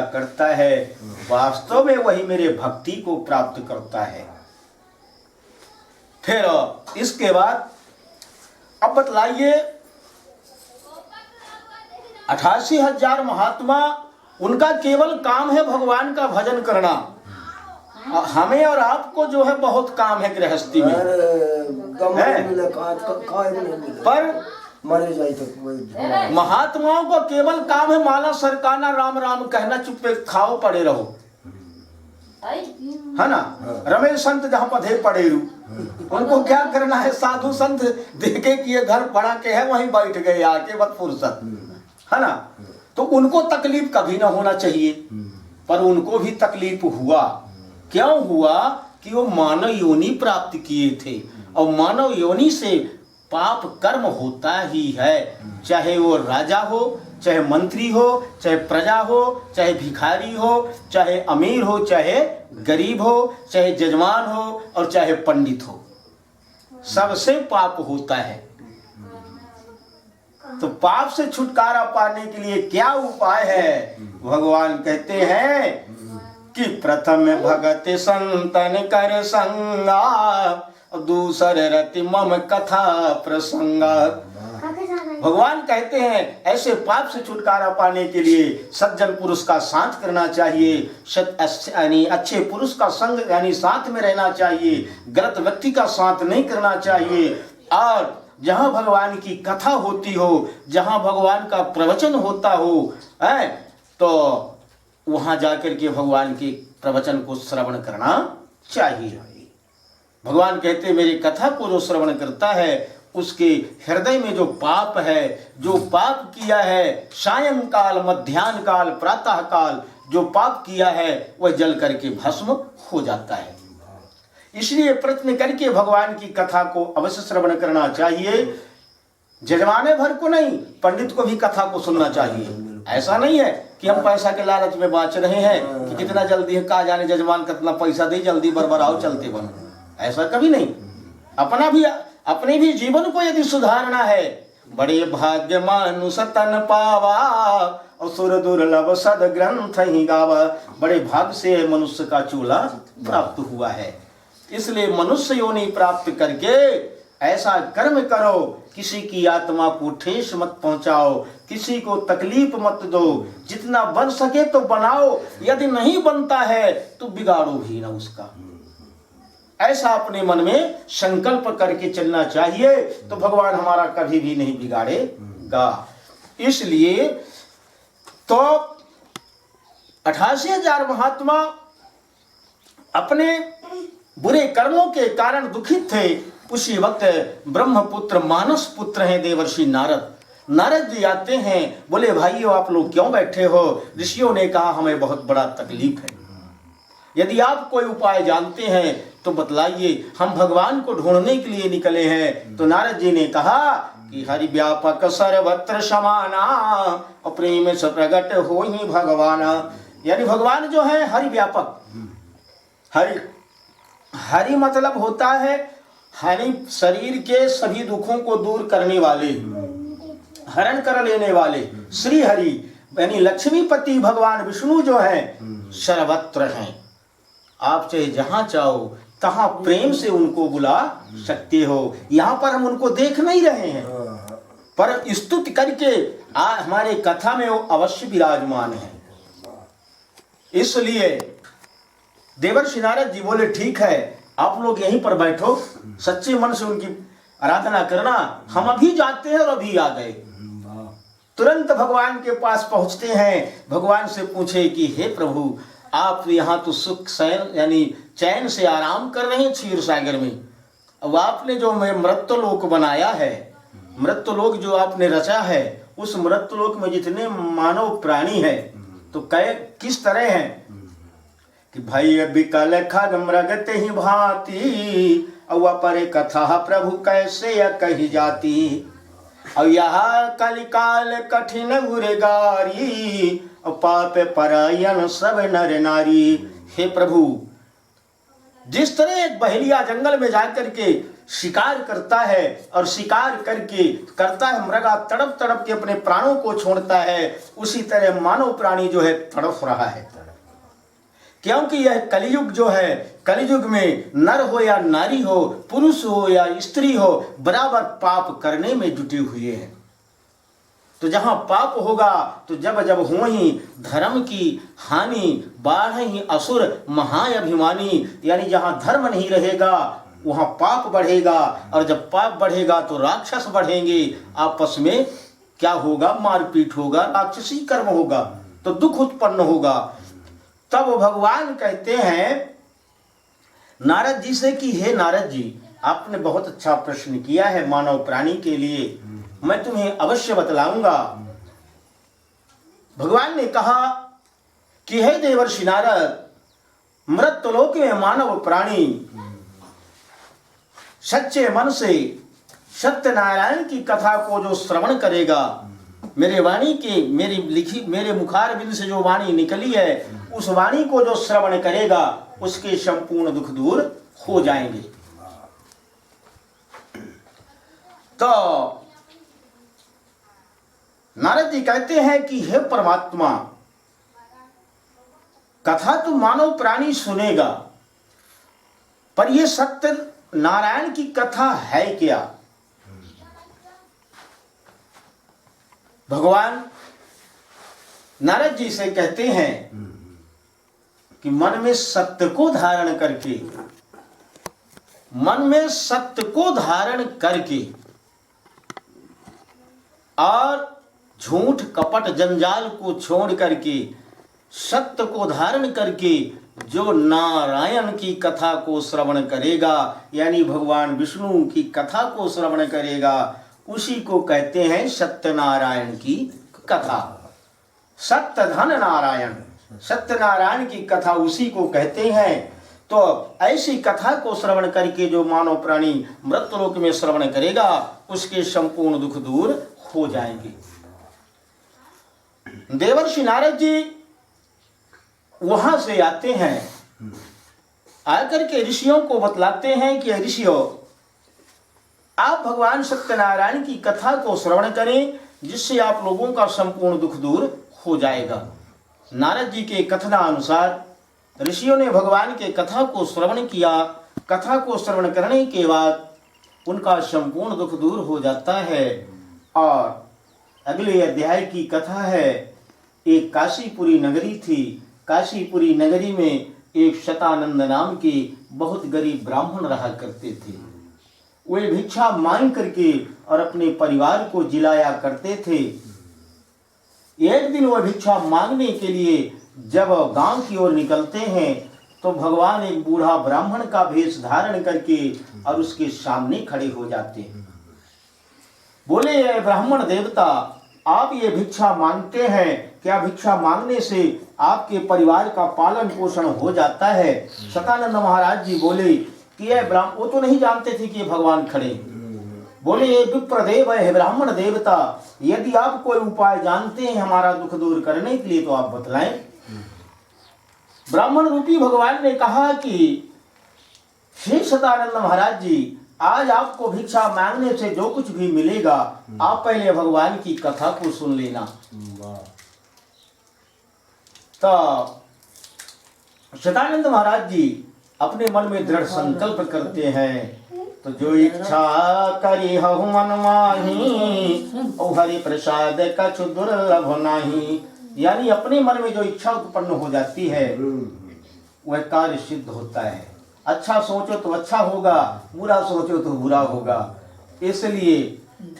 करता है, वास्तव में वही मेरे भक्ति को प्राप्त करता है। फिर इसके बाद अब बतलाइए, 88,000 महात्मा, उनका केवल काम है भगवान का भजन करना। हमें और आपको जो है बहुत काम है गृहस्थी में, पर महात्माओं को केवल काम है माला सरकाना, राम राम कहना, चुप्पे खाओ पड़े रहो, है ना। रमेश संत जहाँ पधे पड़े रू, उनको क्या करना है, साधु संत देखे कि ये घर पड़ा के है वहीं बैठ गए आके बस फुर्सत, है ना। तो उनको तकलीफ कभी ना होना चाहिए, पर उनको भी तकलीफ हुआ। क्यों हुआ कि वो मानव योनि प्राप्त किए थे, और मानव योनि से पाप कर्म होता ही है, चाहे वो राजा हो, चाहे मंत्री हो, चाहे प्रजा हो, चाहे भिखारी हो, चाहे अमीर हो, चाहे गरीब हो, चाहे जजमान हो और चाहे पंडित हो, सबसे पाप होता है। तो पाप से छुटकारा पाने के लिए क्या उपाय है? भगवान कहते हैं कि प्रथम भगत संतन कर संगा, दूसर रति मम कथा प्रसंगा। भगवान कहते हैं ऐसे पाप से छुटकारा पाने के लिए सज्जन पुरुष का साथ करना चाहिए, यानी अच्छे पुरुष का संग यानी साथ में रहना चाहिए, गलत व्यक्ति का साथ नहीं करना चाहिए। और जहाँ भगवान की कथा होती हो, जहाँ भगवान का प्रवचन होता हो, है तो वहाँ जाकर के भगवान के प्रवचन को श्रवण करना चाहिए। भगवान कहते हैं मेरी कथा को जो श्रवण करता है उसके हृदय में जो पाप है, जो पाप किया है सायंकाल, मध्याह्न काल, प्रातः काल, जो पाप किया है वह जल करके भस्म हो जाता है। इसलिए प्रयत्न करके भगवान की कथा को अवश्य श्रवण करना चाहिए। जजमाने भर को नहीं, पंडित को भी कथा को सुनना चाहिए। ऐसा नहीं है कि हम पैसा के लालच में बाँच रहे हैं कि कितना जल्दी है, कहा जाने जजमान कितना पैसा दे, जल्दी बरबराओ चलते बनो, ऐसा कभी नहीं। अपने भी जीवन को यदि सुधारना है, बड़े भाग्य मानुष तन पावा और सुर दुर्लभ सद ग्रंथ ही गावा। बड़े भाग्य से मनुष्य का चूल्हा प्राप्त हुआ है। इसलिए मनुष्य योनि प्राप्त करके ऐसा कर्म करो, किसी की आत्मा को ठेस मत पहुंचाओ, किसी को तकलीफ मत दो, जितना बन सके तो बनाओ, यदि नहीं बनता है तो बिगाड़ो भी ना उसका। ऐसा अपने मन में संकल्प करके चलना चाहिए, तो भगवान हमारा कभी भी नहीं बिगाड़ेगा। इसलिए तो 88,000 महात्मा अपने बुरे कर्मों के कारण दुखित थे। उसी वक्त ब्रह्मपुत्र मानस पुत्र हैं देवर्षि नारद। नारद जी आते हैं, बोले भाइयों आप लोग क्यों बैठे हो? ऋषियों ने कहा हमें बहुत बड़ा तकलीफ है, यदि आप कोई उपाय जानते हैं तो बतलाइए, हम भगवान को ढूंढने के लिए निकले हैं। तो नारद जी ने कहा कि हरि व्यापक सर्वत्र समाना और प्रेम से प्रगट हो ही भगवान। यानी भगवान जो है हरि व्यापक, हरि मतलब होता है हरि शरीर के सभी दुखों को दूर करने वाले, हरण कर लेने वाले श्री हरि, यानी लक्ष्मीपति भगवान विष्णु जो है सर्वत्र हैं। आप चाहे जहां चाहो तहां प्रेम से उनको बुला सकते हो। यहाँ पर हम उनको देख नहीं रहे हैं, पर स्तुति करके हमारे कथा में वो अवश्य विराजमान है। इसलिए देवर्षि नारद जी बोले ठीक है आप लोग यहीं पर बैठो, सच्चे मन से उनकी आराधना करना, हम अभी जाते हैं। और अभी आ गए, तुरंत भगवान के पास पहुंचते हैं। भगवान से पूछे कि हे प्रभु आप यहाँ तो सुख शयन यानी चैन से आराम कर रहे हैं क्षीर सागर में, अब आपने जो मृत्युलोक बनाया है, मृत्युलोक जो आपने रचा है, उस मृत्युलोक में जितने मानव प्राणी है तो किस तरह हैं कि भाई विकल खग मृग ही भांति, और पर कथा प्रभु कैसे कही जाती। और यह कलिकाल कठिन गुरेगारी, और पाप परायण सब नर नारी। हे प्रभु, जिस तरह एक बहेलिया जंगल में जाकर के शिकार करता है और शिकार करके करता है मृगा, तड़प तड़प के अपने प्राणों को छोड़ता है, उसी तरह मानव प्राणी जो है तड़प रहा है। क्योंकि यह कलयुग जो है, कलयुग में नर हो या नारी हो, पुरुष हो या स्त्री हो, बराबर पाप करने में जुटे हुए हैं। तो जहां पाप होगा तो जब जब हो ही धर्म की हानि, बाढ़ ही असुर महाअभिमानी, यानी जहां धर्म नहीं रहेगा वहां पाप बढ़ेगा, और जब पाप बढ़ेगा तो राक्षस बढ़ेंगे, आपस में क्या होगा, मारपीट होगा, राक्षसी कर्म होगा, तो दुख उत्पन्न होगा। तब भगवान कहते हैं नारद जी से कि हे नारद जी, आपने बहुत अच्छा प्रश्न किया है मानव प्राणी के लिए, मैं तुम्हें अवश्य बतलाऊंगा। भगवान ने कहा कि हे देवर्षि नारद, मृत्युलोक में मानव प्राणी सच्चे मन से सत्यनारायण की कथा को जो श्रवण करेगा, मेरे वाणी के मेरे मुखारबिंद से जो वाणी निकली है, उस वाणी को जो श्रवण करेगा उसके संपूर्ण दुख दूर हो जाएंगे। तो नारद जी कहते हैं कि हे परमात्मा, कथा तो मानव प्राणी सुनेगा, पर यह सत्य नारायण की कथा है क्या? भगवान नारद जी से कहते हैं कि मन में सत्य को धारण करके, मन में सत्य को धारण करके और झूठ कपट जंजाल को छोड़ करके सत्य को धारण करके जो नारायण की कथा को श्रवण करेगा, यानी भगवान विष्णु की कथा को श्रवण करेगा, उसी को कहते हैं सत्यनारायण की कथा। सत्य धन नारायण, सत्यनारायण की कथा उसी को कहते हैं। तो ऐसी कथा को श्रवण करके जो मानव प्राणी मृत्युलोक में श्रवण करेगा उसके संपूर्ण दुख दूर हो जाएंगे। देवर्षि नारद जी वहां से आते हैं, आकर के ऋषियों को बतलाते हैं कि ऋषियों, आप भगवान सत्यनारायण की कथा को श्रवण करें, जिससे आप लोगों का संपूर्ण दुख दूर हो जाएगा। नारद जी के कथनानुसार ऋषियों ने भगवान के कथा को श्रवण किया। कथा को श्रवण करने के बाद उनका संपूर्ण दुख दूर हो जाता है। और अगले अध्याय की कथा है, एक काशीपुरी नगरी थी। काशीपुरी नगरी में एक शतानंद नाम के बहुत गरीब ब्राह्मण रहा करते थे। वे भिक्षा मांग करके और अपने परिवार को जिलाया करते थे। एक दिन वह भिक्षा मांगने के लिए जब गांव की ओर निकलते हैं तो भगवान एक बूढ़ा ब्राह्मण का भेष धारण करके और उसके सामने खड़े हो जाते हैं। बोले, ब्राह्मण देवता, आप ये भिक्षा मांगते हैं, क्या भिक्षा मांगने से आपके परिवार का पालन पोषण हो जाता है? शतानंद महाराज जी बोले कि यह ब्राह्मण, वो तो नहीं जानते थे कि ये भगवान खड़े। बोले, ये विप्रदेव है, ब्राह्मण देवता, यदि आप कोई उपाय जानते हैं हमारा दुख दूर करने के लिए तो आप बतलाएं। ब्राह्मण रूपी भगवान ने कहा कि हे शतानंद महाराज जी, आज आपको भिक्षा मांगने से जो कुछ भी मिलेगा, आप पहले भगवान की कथा को सुन लेना। तो शतानंद महाराज जी अपने मन में दृढ़ संकल्प करते हैं, तो जो इच्छा करी हहु मन माही, ओ हरि प्रसाद कछु दुर्लभ नाही। यानी अपने मन में जो इच्छा उत्पन्न हो जाती है वह कार्य सिद्ध होता है। अच्छा सोचो तो अच्छा होगा, बुरा सोचो तो बुरा होगा। इसलिए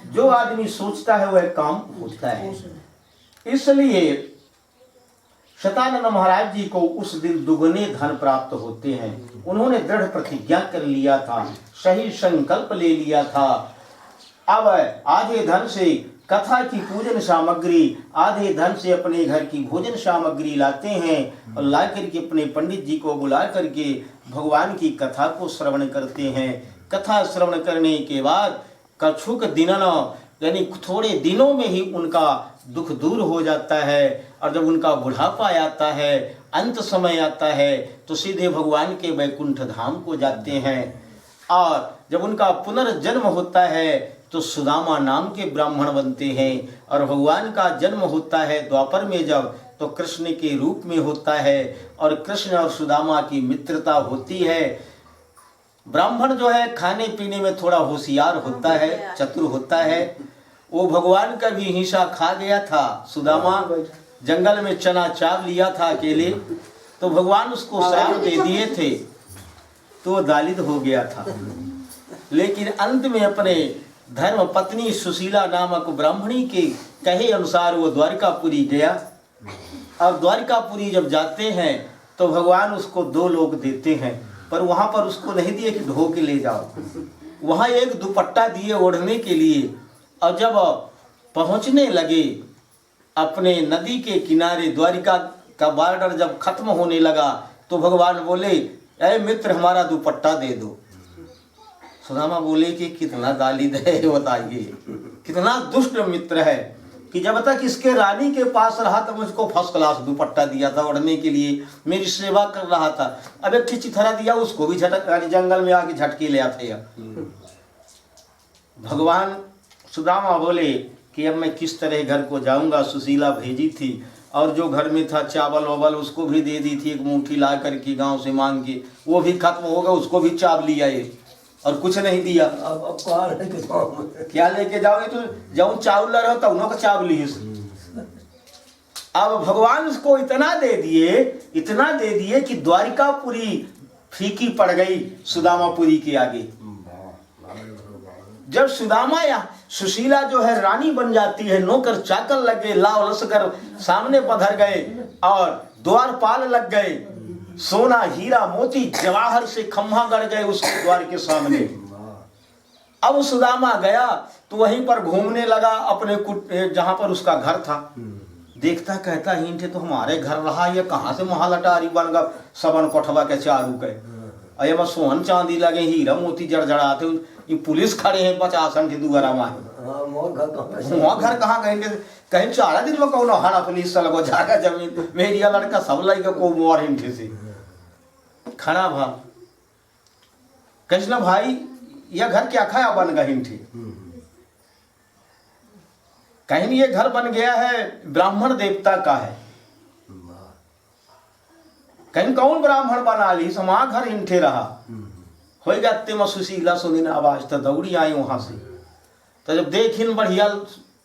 जो आदमी सोचता है वह काम होता है। इसलिए शतानंद महाराज जी को उस दिन दुगने धन प्राप्त होते हैं। उन्होंने दृढ़ प्रतिज्ञा कर लिया था, सही संकल्प ले लिया था। अब आधे धन से कथा की पूजन सामग्री, आधे धन से अपने घर की भोजन सामग्री लाते हैं और ला करके अपने पंडित जी को बुला करके भगवान की कथा को श्रवण करते हैं। कथा श्रवण करने के बाद कछुक दिनन, यानी थोड़े दिनों में ही उनका दुख दूर हो जाता है। और जब उनका बुढ़ापा आता है, अंत समय आता है, तो सीधे भगवान के वैकुंठ धाम को जाते हैं। और जब उनका पुनर्जन्म होता है तो सुदामा नाम के ब्राह्मण बनते हैं, और भगवान का जन्म होता है द्वापर में जब, तो कृष्ण के रूप में होता है, और कृष्ण और सुदामा की मित्रता होती है। ब्राह्मण जो है खाने पीने में थोड़ा होशियार होता है, चतुर होता है। वो भगवान का भी हिस्सा खा गया था। सुदामा जंगल में चना चाव लिया था अकेले, तो भगवान उसको श्राप दे दिए थे, तो दलित हो गया था। लेकिन अंत में अपने धर्म पत्नी सुशीला नामक ब्राह्मणी के कहे अनुसार वो द्वारिकापुरी गया। अब द्वारिकापुरी जब जाते हैं तो भगवान उसको 2 लोक देते हैं, पर वहाँ पर उसको नहीं दिए कि ढो के ले जाओ, वहाँ एक दुपट्टा दिए ओढ़ने के लिए। और जब पहुँचने लगे अपने नदी के किनारे, द्वारिका का बॉर्डर जब खत्म होने लगा, तो भगवान बोले, अरे मित्र हमारा दुपट्टा दे दो। सुदामा बोले कि कितना दलित है बताइए, कितना दुष्ट मित्र है कि जब तक इसके रानी के पास रहा तो मुझको फर्स्ट क्लास दुपट्टा दिया था ओढ़ने के लिए, मेरी सेवा कर रहा था। अब एक चिथरा दिया, उसको भी झटक जंगल में आके झटके ले आते हैं। भगवान सुदामा बोले कि अब मैं किस तरह घर को जाऊंगा। सुशीला भेजी थी, और जो घर में था चावल वावल उसको भी दे दी थी, एक मुट्ठी ला करके गांव से मांग के, वो भी खत्म हो गया, उसको भी चाव लिया ये, और कुछ नहीं दिया। अब क्या लेके जाओगे? तो जाऊँ चावल रहो तो उन्होंने चाव ली। अब भगवान उसको इतना दे दिए कि द्वारिकापुरी फीकी पड़ गई सुदामापुरी के आगे। जब सुदामा या सुशीला जो है रानी बन जाती है, नौकर चाकर लगे, लाव लश्कर सामने पधर गए, और द्वारपाल लग गए, सोना हीरा मोती जवाहर से खम्भा गड़ गए उसके द्वार के सामने। अब सुदामा गया तो वहीं पर घूमने लगा अपने जहां पर उसका घर था। देखता कहता ही थे तो हमारे घर रहा, ये कहाँ से महालटारी बन गया, सबन कोठवा के चारू के, अये सोहन चांदी लगे, हीरा मोती जड़जड़ाते, पुलिस खड़े हैं 50 के दुआरा में। वहाँ घर कहाँ गए? कहीं 4 दिन में कहो हरा पुलिस लगो जाकर जमीन मेरी लड़का सब लगे को मोर हिंठे से खड़ा भा कृष्ण भाई, यह घर क्या खाया बन गया हिंठे? कहीं ये घर बन गया है ब्राह्मण देवता का है, कहीं कौन ब्राह्मण बना ली, समा घर हिंठे रहा हो जाते। मैं सुशीला सुनी आवाज तो दौड़ी आई वहां से, तो जब देखिन बढ़िया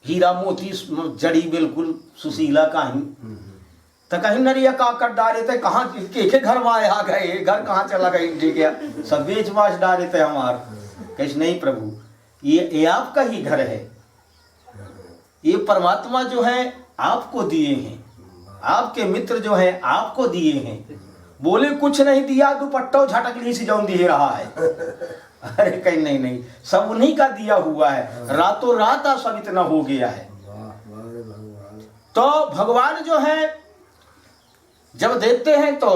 हीरा मोती जड़ी बिल्कुल सुशीला कहीं, तो कहीं नरिया का कर डाले थे, कहाँ के घर में आ गए, घर कहाँ चला गए, ठीक है सब बेच बाच डाले थे हमार। कैसे नहीं प्रभु, ये आपका ही घर है, ये परमात्मा जो है आपको दिए हैं, आपके मित्र जो है आपको दिए हैं। बोले कुछ नहीं दिया, दुपट्टा झटकली से जौन दिए रहा है। अरे कहीं नहीं, सब उन्हीं का दिया हुआ है, रातों रात सब इतना हो गया है। तो भगवान जो है जब देते हैं तो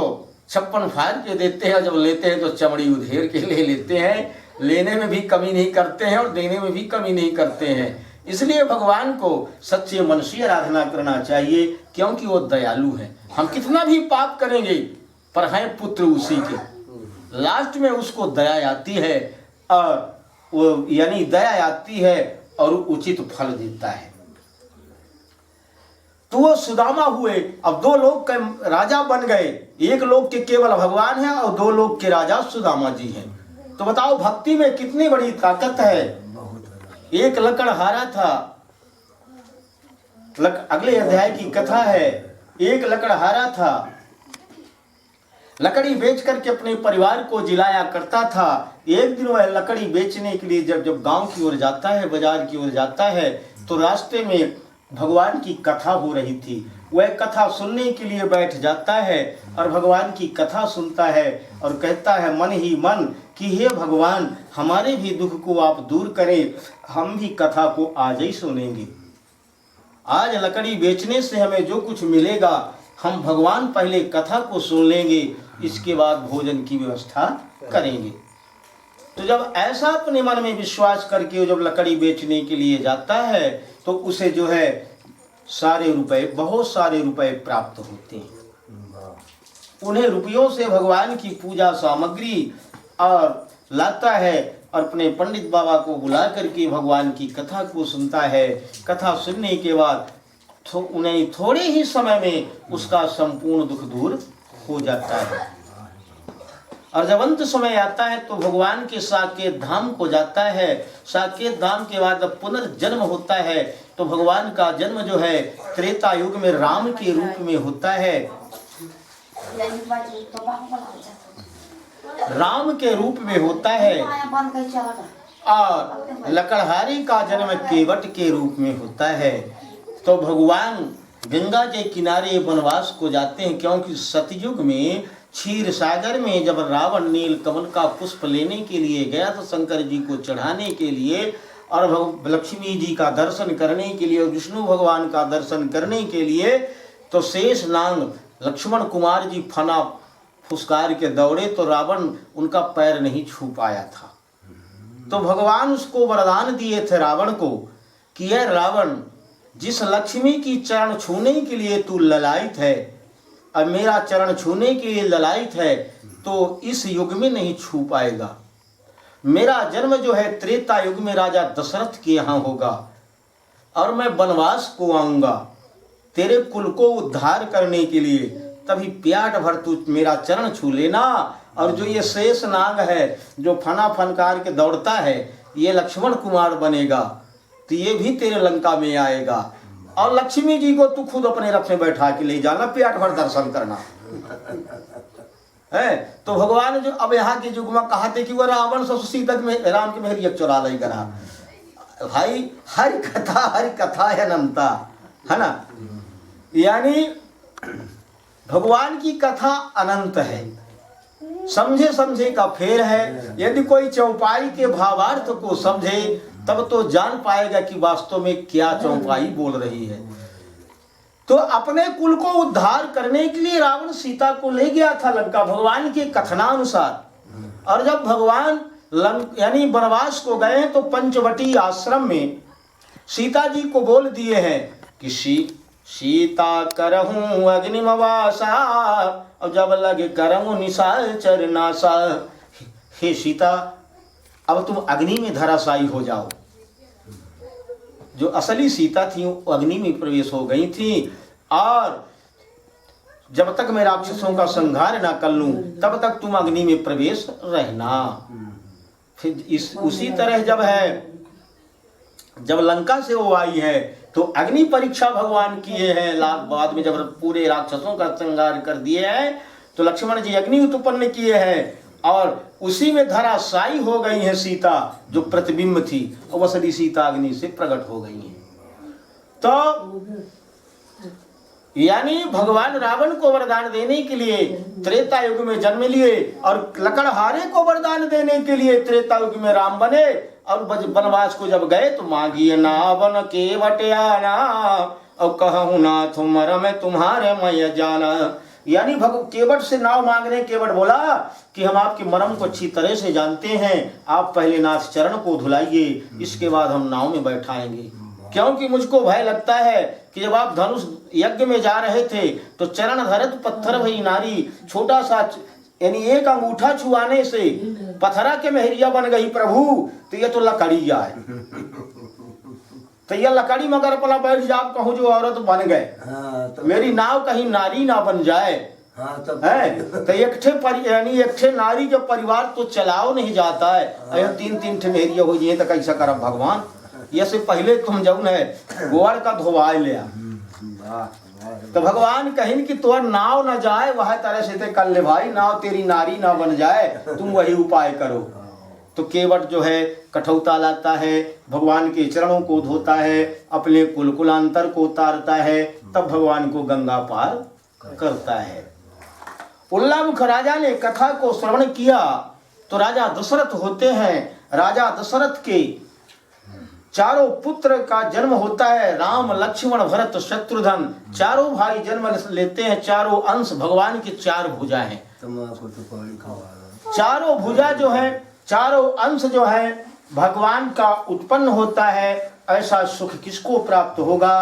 56 फाड़ के देते हैं, जब लेते हैं तो चमड़ी उधेर के ले लेते हैं। लेने में भी कमी नहीं करते हैं और देने में भी कमी नहीं करते हैं। इसलिए भगवान को सच्चे मन से आराधना करना चाहिए, क्योंकि वो दयालु है। हम कितना भी पाप करेंगे पर हैं पुत्र उसी के, लास्ट में उसको दया आती है, और वो यानी दया आती है और उचित फल देता है। तो वो सुदामा हुए, अब 2 लोक के राजा बन गए। एक लोक के केवल भगवान है और 2 लोक के राजा सुदामा जी हैं। तो बताओ भक्ति में कितनी बड़ी ताकत है। एक लकड़हारा था, अगले अध्याय की कथा है। एक लकड़हारा था, लकड़ी बेच करके अपने परिवार को जिलाया करता था। एक दिन वह लकड़ी बेचने के लिए जब गांव की ओर जाता है, बाजार की ओर जाता है, तो रास्ते में भगवान की कथा हो रही थी। वह कथा सुनने के लिए बैठ जाता है और भगवान की कथा सुनता है और कहता है मन ही मन कि हे भगवान, हमारे भी दुख को आप दूर करें, हम भी कथा को आज ही सुनेंगे। आज लकड़ी बेचने से हमें जो कुछ मिलेगा, हम भगवान पहले कथा को सुन लेंगे, इसके बाद भोजन की व्यवस्था करेंगे। तो जब ऐसा अपने मन में विश्वास करके जब लकड़ी बेचने के लिए जाता है, तो उसे जो है सारे रुपए, बहुत सारे रुपए प्राप्त होते हैं। उन्हें रुपयों से भगवान की पूजा सामग्री और लाता है और अपने पंडित बाबा को बुला करके भगवान की कथा को सुनता है। कथा सुनने के बाद उन्हें थोड़े ही समय में उसका संपूर्ण दुख दूर हो जाता है। और जब अंत समय आता है तो भगवान के साकेत धाम को जाता है। साकेत धाम के बाद जब पुनर्जन्म होता है तो भगवान का जन्म जो है त्रेता युग में राम के रूप में होता है। राम के रूप में होता है और लकड़हारी का जन्म केवट के रूप में होता है। तो भगवान गंगा के किनारे वनवास को जाते हैं, क्योंकि सतयुग में क्षीर सागर में जब रावण नील कमल का पुष्प लेने के लिए गया तो शंकर जी को चढ़ाने के लिए और लक्ष्मी जी का दर्शन करने के लिए और विष्णु भगवान का दर्शन करने के लिए तो शेष नांग लक्ष्मण कुमार जी फना फुसकार के दौड़े तो रावण उनका पैर नहीं छू पाया था। तो भगवान उसको वरदान दिए थे रावण को कि यह रावण, जिस लक्ष्मी की चरण छूने के लिए तू ललायित है और मेरा चरण छूने के लिए ललायित है, तो इस युग में नहीं छू पाएगा। मेरा जन्म जो है त्रेता युग में राजा दशरथ के यहाँ होगा और मैं वनवास को आऊंगा तेरे कुल को उद्धार करने के लिए। तभी प्याट भर तू मेरा चरण छू लेना। और जो ये शेष नाग है जो फना फनकार के दौड़ता है, ये लक्ष्मण कुमार बनेगा, तो ये भी तेरे लंका में आएगा। और लक्ष्मी जी को तू खुद अपने रथ में बैठा के ले जाना, प्याट भर दर्शन करना है। तो भगवान जो अब यहाँ के युग में कहा थे कि वो रावण से सीता में राम की मेहरिया चुरा लाई करा। भाई हर कथा है अनंता, है ना। यानी भगवान की कथा अनंत है, समझे समझे का फेर है। यदि कोई चौपाई के भावार्थ को समझे तब तो जान पाएगा कि वास्तव में क्या चौपाई बोल रही है। तो अपने कुल को उद्धार करने के लिए रावण सीता को ले गया था लंका भगवान के कथनानुसार। और जब भगवान यानी वनवास को गए तो पंचवटी आश्रम में सीता जी को बोल दिए हैं कि सीता करहूं अग्निमवासा और जब लगे करहूं निशाल चरनासा। हे सीता, अब तुम अग्नि में धराशायी हो जाओ। जो असली सीता थी वो अग्नि में प्रवेश हो गई थी। और जब तक मैं राक्षसों का संहार ना कर लूं तब तक तुम अग्नि में प्रवेश रहना। फिर उसी तरह जब लंका से वो आई है तो अग्नि परीक्षा भगवान किए हैं। बाद में जब पूरे राक्षसों का संहार कर दिए हैं तो लक्ष्मण जी अग्नि उत्पन्न किए हैं और उसी में धराशायी हो गई है सीता जो प्रतिबिंब थी, और असली सीता अग्नि से प्रकट हो गई है। तो यानी भगवान रावण को वरदान देने के लिए त्रेता युग में जन्म लिए और लकड़हारे को वरदान देने के लिए त्रेता युग में राम बने। और वनवास को जब गए तो मांगिए नावन केवट आना और कहूँ नाथ मरम तुम्हारे मय जाना। यानी केवट से नाव मांगने केवट बोला कि हम आपके मरम को अच्छी तरह से जानते हैं, आप पहले नाथ चरण को धुलाइए, इसके बाद हम नाव में बैठाएंगे। क्योंकि मुझको भय लगता है कि जब आप धनुष यज्ञ में जा रहे थे तो चरण धरत पत्थर भई नारी, छोटा सा यानी एक अंगूठा छुआने से पथरा के मेहरिया बन गई प्रभु। तो ये तो लकड़िया है, तो ये लकड़ी मगर अपना बैठ जाओ कहूँ जो औरत बन गए। तो मेरी नाव कहीं नारी ना बन जाए। है तो एक ठे नारी के परिवार तो चलाओ नहीं जाता है। 3-3 ठे मेहरिया हो जाए तो कैसा करब भगवान। ये से पहले तुम जौन है गोड़ का धोवाए ले। तो भगवान कहीं कि तोर नाव न जाए वह तरह से ते कर ले भाई, नाव तेरी नारी ना बन जाए, तुम वही उपाय करो। तो केवट जो है कठौता लाता है, भगवान के चरणों को धोता है, अपने कुलांतर को उतारता है, तब भगवान को गंगा पार करता है। उल्लामुख राजा ने कथा को श्रवण किया तो राजा दशरथ होते हैं। राजा दशरथ के चारों पुत्र का जन्म होता है, राम लक्ष्मण भरत शत्रुघ्न। चारों भाई जन्म लेते हैं। चारों अंश भगवान की 4 भुजा हैं। चारों भुजा जो है, चारों अंश जो है भगवान का उत्पन्न होता है। ऐसा सुख किसको प्राप्त होगा।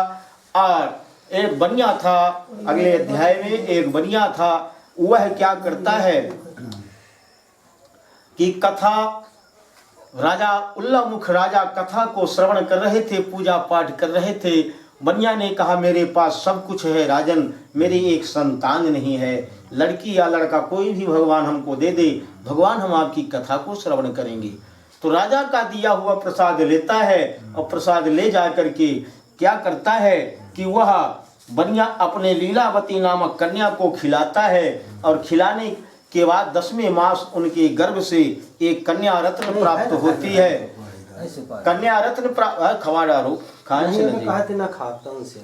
और एक बनिया था, अगले अध्याय में एक बनिया था, वह क्या करता है कि कथा राजा उल्लामुख राजा कथा को श्रवण कर रहे थे, पूजा पाठ कर रहे थे। बनिया ने कहा मेरे पास सब कुछ है राजन, मेरी एक संतान नहीं है, लड़की या लड़का कोई भी भगवान हमको दे दे, भगवान हम आपकी कथा को श्रवण करेंगे। तो राजा का दिया हुआ प्रसाद लेता है और प्रसाद ले जा करके क्या करता है कि वह बनिया अपने लीलावती नामक कन्या को खिलाता है और खिलाने के बाद 10वें मास उनके गर्भ से एक कन्या रत्न प्राप्त होती है। कन्या रत्न प्राप्त खवा डारो खाने से लगे ना खाता हूं से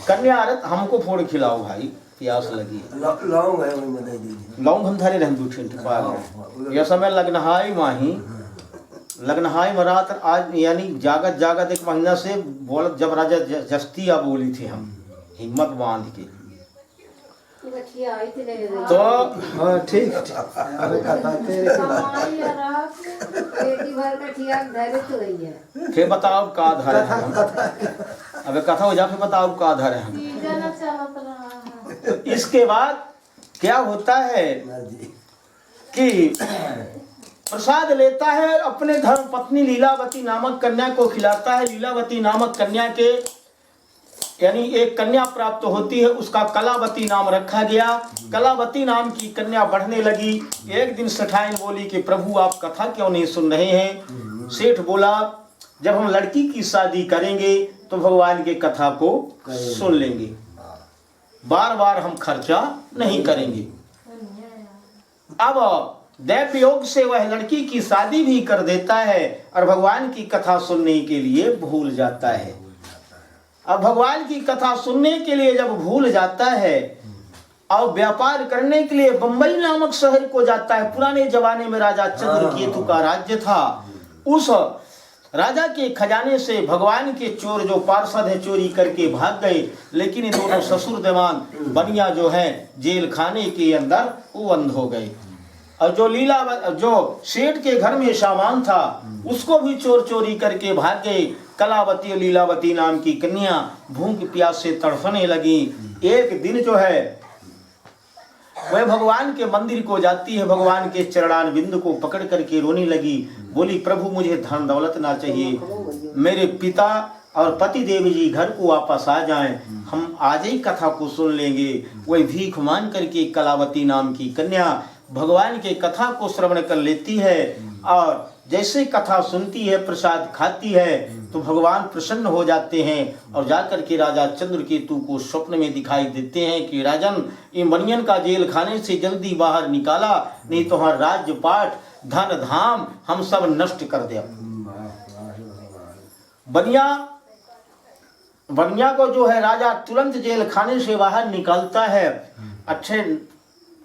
कन्या रत्न हमको फोड़ खिलाओ भाई, प्यास लगी। लौंग है में दे दीजिए, लौंग हम धरे रहन दूठे पाल ये समय लगनहाई माही लगनहाई मरात आज यानी जागत जागत एक महीना से बोल जब राजा जस्तिया बोली थी हम हिम्मत बांध के तो हाँ ठीक फिर बताओ का धर है हम। अबे कथा हो जा फिर बताओ का धर है हम। तो इसके बाद क्या होता है कि प्रसाद लेता है, अपने धर्म पत्नी लीलावती नामक कन्या को खिलाता है। लीलावती नामक कन्या के यानी एक कन्या प्राप्त होती है, उसका कलावती नाम रखा गया। कलावती नाम की कन्या बढ़ने लगी। एक दिन सेठाइन बोली कि प्रभु आप कथा क्यों नहीं सुन रहे हैं। सेठ बोला जब हम लड़की की शादी करेंगे तो भगवान के कथा को सुन लेंगे, बार बार हम खर्चा नहीं करेंगे। अब दैव योग से वह लड़की की शादी भी कर देता है और भगवान की कथा सुनने के लिए भूल जाता है। अब भगवान की कथा सुनने के लिए जब भूल जाता है और व्यापार करने के लिए बंबई नामक शहर को जाता है। पुराने जमाने में राजा चंद्रकेतु का राज्य था। उस राजा के खजाने से भगवान के चोर जो पार्षद है चोरी करके भाग गए, लेकिन इन दोनों ससुर देवान बनिया जो है जेल खाने के अंदर वो बंद हो गए। और जो सेठ के घर में सामान था उसको भी चोर चोरी करके भाग गए। कलावती और लीलावती नाम की कन्या भूख प्यास से तड़फने लगी। एक दिन जो है वह भगवान के मंदिर को जाती है, भगवान के चरणान बिंदु को पकड़ करके रोने लगी। बोली प्रभु मुझे धन दौलत ना चाहिए, मेरे पिता और पति देव जी घर को वापस आ जाएं, हम आज ही कथा को सुन लेंगे। वही भीख मान करके कलावती नाम की कन्या भगवान के कथा को श्रवण कर लेती है और जैसे कथा सुनती है प्रसाद खाती है तो भगवान प्रसन्न हो जाते हैं और जाकर के राजा चंद्रकेतु को स्वप्न में दिखाई देते हैं कि राजन इन बनियन का जेल खाने से जल्दी बाहर निकाला, नहीं तो हर राज्य पाठ धन धाम हम सब नष्ट कर दे। बनिया को जो है राजा तुरंत जेल खाने से बाहर निकालता है, अच्छे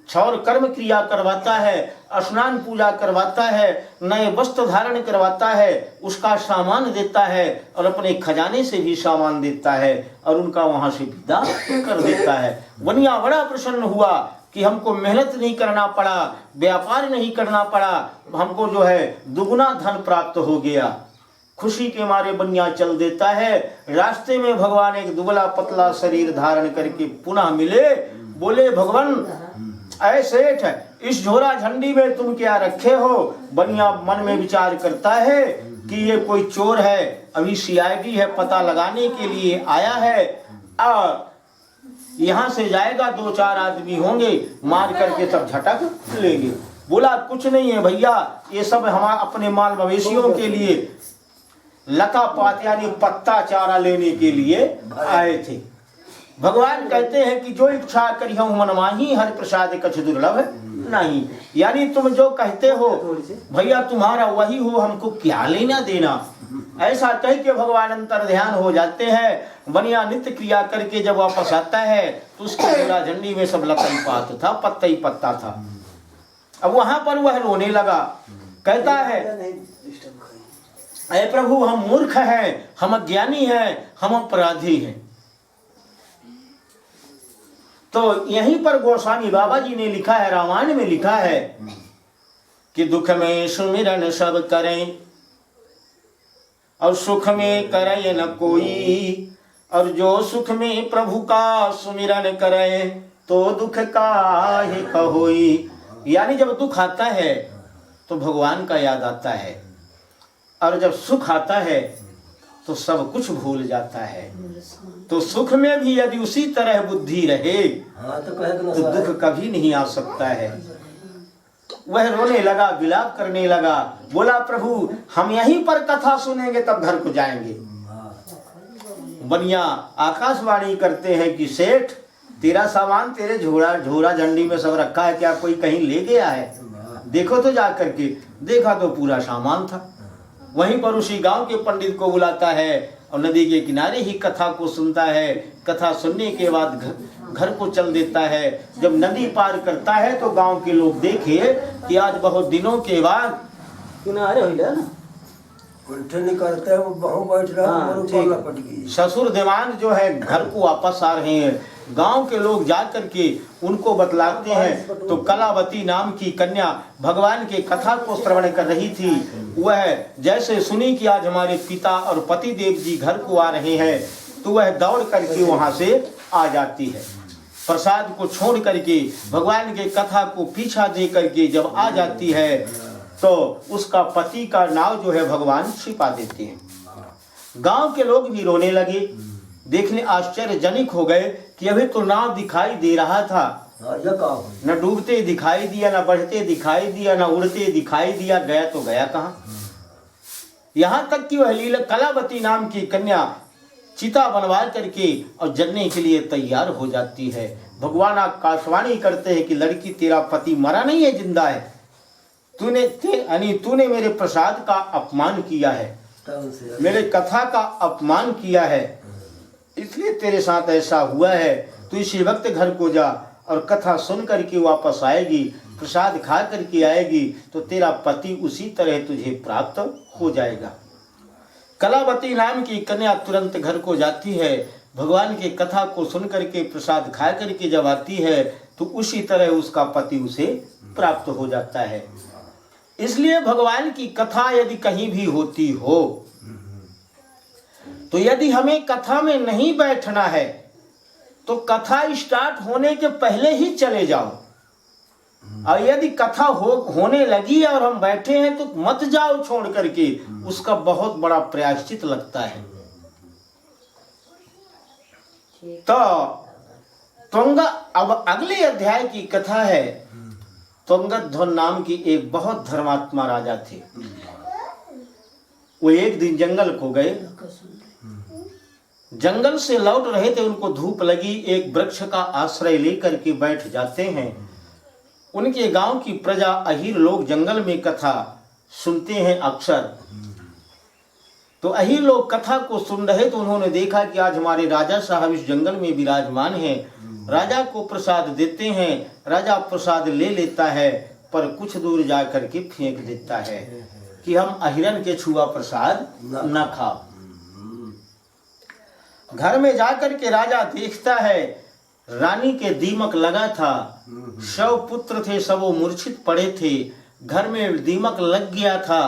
क्षौर कर्म क्रिया करवाता है, स्नान पूजा करवाता है, नए वस्त्र धारण करवाता है, उसका सामान देता है और अपने खजाने से भी सामान देता है और उनका वहां से विदा कर देता है। बनिया बड़ा प्रसन्न हुआ कि हमको मेहनत नहीं करना पड़ा, व्यापार नहीं करना पड़ा, हमको जो है दुगुना धन प्राप्त हो गया। खुशी के मारे बनिया चल देता है। रास्ते में भगवान एक दुबला पतला शरीर धारण करके पुनः मिले। बोले भगवान ऐ सेठ इस झोला झंडी में तुम क्या रखे हो। बनिया मन में विचार करता है कि ये कोई चोर है, अभी सीआईडी है, पता लगाने के लिए आया है और यहाँ से जाएगा, 2-4 आदमी होंगे, मार करके सब झटक लेंगे। बोला कुछ नहीं है भैया, ये सब हमारे अपने माल मवेशियों के लिए लता पात यानी पत्ता चारा लेने के लिए आए थे। भगवान कहते हैं कि जो इच्छा करिहु मन माही, हर प्रसाद कछ दुर्लभ नहीं। यानी तुम जो कहते हो भैया तुम्हारा वही हो, हमको क्या लेना देना। ऐसा कह के भगवान अंतर ध्यान हो जाते हैं। बनिया नित्य क्रिया करके जब वापस आता है तो उसके पूरा झंडी में सब लताई पात था, पत्ता ही पत्ता था। अब वहां पर वह रोने लगा, कहता है अरे प्रभु हम मूर्ख हैं, हम अज्ञानी हैं, हम अपराधी हैं। तो यहीं पर गोस्वामी बाबा जी ने लिखा है, रामायण में लिखा है कि दुख में सुमिरन सब करें और सुख में करे न कोई, और जो सुख में प्रभु का सुमिरन करे तो दुख काहे कहोई। यानी जब दुख आता है तो भगवान का याद आता है, और जब सुख आता है तो सब कुछ भूल जाता है। तो सुख में भी यदि उसी तरह बुद्धि रहे हाँ तो कहे तो दुख कभी नहीं आ सकता है। वह रोने लगा, विलाप करने लगा, बोला प्रभु हम यहीं पर कथा सुनेंगे तब घर को जाएंगे। बनिया आकाशवाणी करते हैं कि सेठ तेरा सामान तेरे झोरा झंडी में सब रखा है, क्या कोई कहीं ले गया है? देखो तो जा करके। देखा तो पूरा सामान था। वहीं पर उसी गांव के पंडित को बुलाता है और नदी के किनारे ही कथा को सुनता है। कथा सुनने के बाद घर को चल देता है। जब नदी पार करता है तो गांव के लोग देखे कि आज बहुत दिनों के बाद किनारे हो गया ना, उल्टे नहीं करते हैं, वो बहु बैठ रहा है, और ऊपर लपट गई। ससुर देवान जो है घर को वापस आ रहे हैं। गांव के लोग जाकर के उनको बतलाते हैं तो कलावती नाम की कन्या भगवान के कथा को श्रवण कर रही थी। वह जैसे सुनी कि आज हमारे पिता और पति देव जी घर को आ रहे हैं तो वह दौड़ करके वहां से आ जाती है। प्रसाद को छोड़ करके भगवान के कथा को पीछा दे करके जब आ जाती है तो उसका पति का नाव जो है भगवान छिपा देते हैं। गांव के लोग भी रोने लगे, देखने आश्चर्यजनक हो गए कि अभी तो नाव दिखाई दे रहा था, न डूबते दिखाई दिया, न बढ़ते दिखाई दिया, न उड़ते दिखाई दिया, गया तो गया कहाँ। यहाँ तक कि वह लीला कलावती नाम की कन्या चिता बनवा करके और जलने के लिए तैयार हो जाती है। भगवान आकाशवाणी करते हैं कि लड़की तेरा पति मरा नहीं है, जिंदा है। तूने मेरे प्रसाद का अपमान किया है, मेरे कथा का अपमान किया है, इसलिए तेरे साथ ऐसा हुआ है। तू इसी वक्त घर को जा और कथा सुन करके वापस आएगी, प्रसाद खा करके आएगी तो तेरा पति उसी तरह तुझे प्राप्त हो जाएगा। कलावती नाम की कन्या तुरंत घर को जाती है। भगवान के कथा को सुन करके प्रसाद खा करके जब आती है तो उसी तरह उसका पति उसे प्राप्त हो जाता है। इसलिए भगवान की कथा यदि कहीं भी होती हो तो यदि हमें कथा में नहीं बैठना है तो कथा स्टार्ट होने के पहले ही चले जाओ, और यदि कथा होने लगी और हम बैठे हैं तो मत जाओ छोड़ करके, उसका बहुत बड़ा प्रायश्चित लगता है। तो तुंगा अब अगले अध्याय की कथा है। तुंगध्वन नाम की एक बहुत धर्मात्मा राजा थे। वो एक दिन जंगल को गए, जंगल से लौट रहे थे, उनको धूप लगी, एक वृक्ष का आश्रय लेकर के बैठ जाते हैं। उनके गांव की प्रजा अहीर लोग जंगल में कथा सुनते हैं अक्सर। तो अहीर लोग कथा को सुन रहे तो उन्होंने देखा कि आज हमारे राजा साहब इस जंगल में विराजमान हैं। राजा को प्रसाद देते हैं, राजा प्रसाद ले लेता है पर कुछ दूर जा करके फेंक देता है कि हम अहिरन के छुआ प्रसाद न खाओ। घर में जाकर के राजा देखता है रानी के दीमक लगा था, 100 पुत्र थे, सब वो मूर्छित पड़े थे, घर में दीमक लग गया था।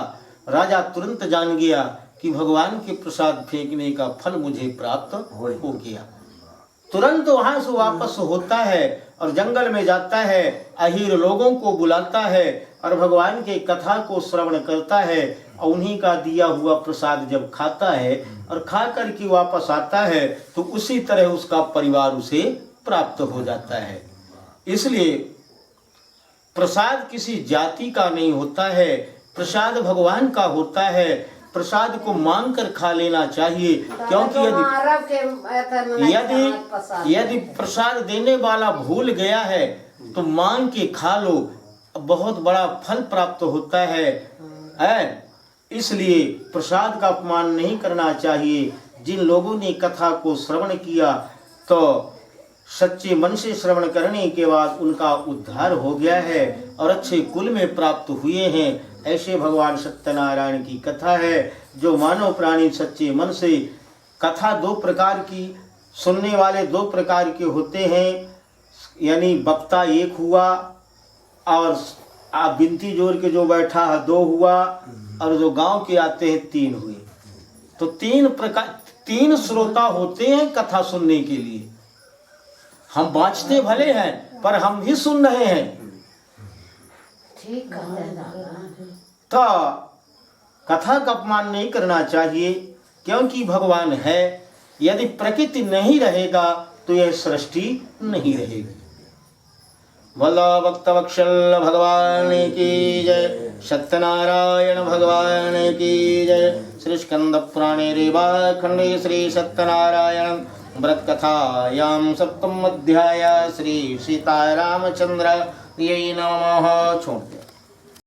राजा तुरंत जान गया कि भगवान के प्रसाद फेंकने का फल मुझे प्राप्त हो गया। तुरंत वहां से वापस होता है और जंगल में जाता है, अहीर लोगों को बुलाता है और भगवान के कथा को श्रवण करता है और उन्हीं का दिया हुआ प्रसाद जब खाता है और खा कर के वापस आता है तो उसी तरह उसका परिवार उसे प्राप्त हो जाता है। इसलिए प्रसाद किसी जाति का नहीं होता है, प्रसाद भगवान का होता है। प्रसाद को मांग कर खा लेना चाहिए, क्योंकि यदि प्रसाद देने वाला भूल गया है तो मांग के खा लो, बहुत बड़ा फल प्राप्त होता है। इसलिए प्रसाद का अपमान नहीं करना चाहिए। जिन लोगों ने कथा को श्रवण किया तो सच्चे मन से श्रवण करने के बाद उनका उद्धार हो गया है और अच्छे कुल में प्राप्त हुए हैं। ऐसे भगवान सत्यनारायण की कथा है। जो मानव प्राणी सच्चे मन से कथा 2 प्रकार की, सुनने वाले 2 प्रकार के होते हैं, यानी वक्ता 1 हुआ और आप बिनती जोड़ के जो बैठा है 2 हुआ, और जो गांव के आते हैं 3 हुए। तो 3 श्रोता होते हैं कथा सुनने के लिए। हम बाँचते भले हैं पर हम भी सुन रहे हैं। तो कथा का अपमान नहीं करना चाहिए, क्योंकि भगवान है। यदि प्रकृति नहीं रहेगा तो यह सृष्टि नहीं रहेगी। बोलो भक्त वत्सल भगवान की जय, सत्यनारायण भगवान की जय। श्री स्कंद पुराणे रेवा खंडे श्री सत्यनारायण व्रत कथायां सप्तम अध्याय श्री सीतारामचंद्र ये नमः। छोड़